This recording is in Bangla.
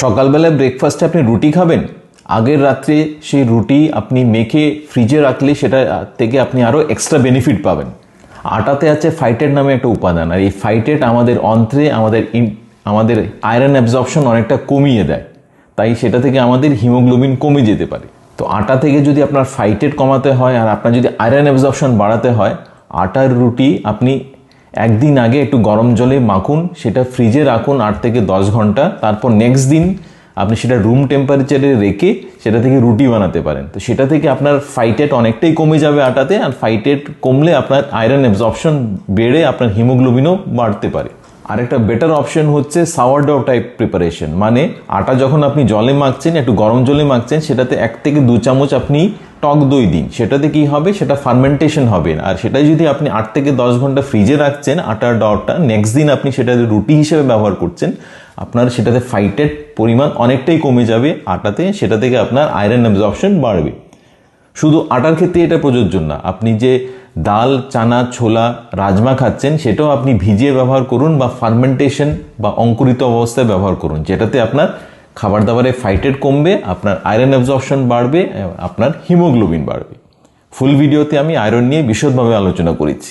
সকালবেলায় ব্রেকফাস্টে আপনি রুটি খাবেন, আগের রাত্রে সেই রুটি আপনি মেখে ফ্রিজে রাখলে সেটা থেকে আপনি আরও এক্সট্রা বেনিফিট পাবেন। আটাতে আছে ফাইটেট নামে একটা উপাদান, আর এই ফাইটেট আমাদের অন্ত্রে আমাদের আয়রন অ্যাবজর্পশন অনেকটা কমিয়ে দেয়, তাই সেটা থেকে আমাদের হিমোগ্লোবিন কমে যেতে পারে। তো আটা থেকে যদি আপনার ফাইটেট কমাতে হয় আর আপনার যদি আয়রন অ্যাবজর্পশন বাড়াতে হয়, আটার রুটি আপনি একদিন আগে একটু গরম জলে মাখুন, সেটা ফ্রিজে রাখুন 8 থেকে 10 ঘন্টা, তারপর নেক্সট দিন আপনি সেটা রুম টেম্পারেচারে রেখে সেটা থেকে রুটি বানাতে পারেন। তো সেটা থেকে আপনার ফাইটেট অনেকটাই কমে যাবে আটাতে, আর ফাইটেট কমলে আপনার আয়রন অ্যাবজর্পশন বেড়ে আপনার হিমোগ্লোবিনও বাড়তে পারে। আর একটা বেটার অপশন হচ্ছে সাওয়ারডো টাইপ প্রিপারেশন, মানে আটা যখন আপনি জলে মাখছেন, একটু গরম জলে মাখছেন, সেটাতে 1 থেকে 2 চামচ আপনি টক দই দিন। সেটাতে কি হবে, সেটা ফার্মেন্টেশন হবে, আর সেটাই যদি আপনি 8 থেকে 10 ঘন্টা ফ্রিজে রাখছেন আটার ডটা, নেক্সট দিন আপনি সেটা রুটি হিসেবে ব্যবহার করছেন, আপনার সেটাতে ফাইটেট পরিমাণ অনেকটাই কমে যাবে আটাতে, সেটা থেকে আপনার আয়রন অ্যাবজর্পশন বাড়বে। শুধু আটার ক্ষেত্রে এটা প্রযোজ্য না, আপনি যে ডাল, চানা, ছোলা, রাজমা খাচ্ছেন সেটাও আপনি ভিজিয়ে ব্যবহার করুন বা ফার্মেন্টেশন বা অঙ্কুরিত অবস্থায় ব্যবহার করুন, যেটাতে আপনার খাবার দাবারে ফাইটেট কমবে, আপনার আয়রন অ্যাবজর্পশন বাড়বে, আপনার হিমোগ্লোবিন বাড়বে। ফুল ভিডিওতে আমি আয়রন নিয়ে বিশদভাবে আলোচনা করেছি।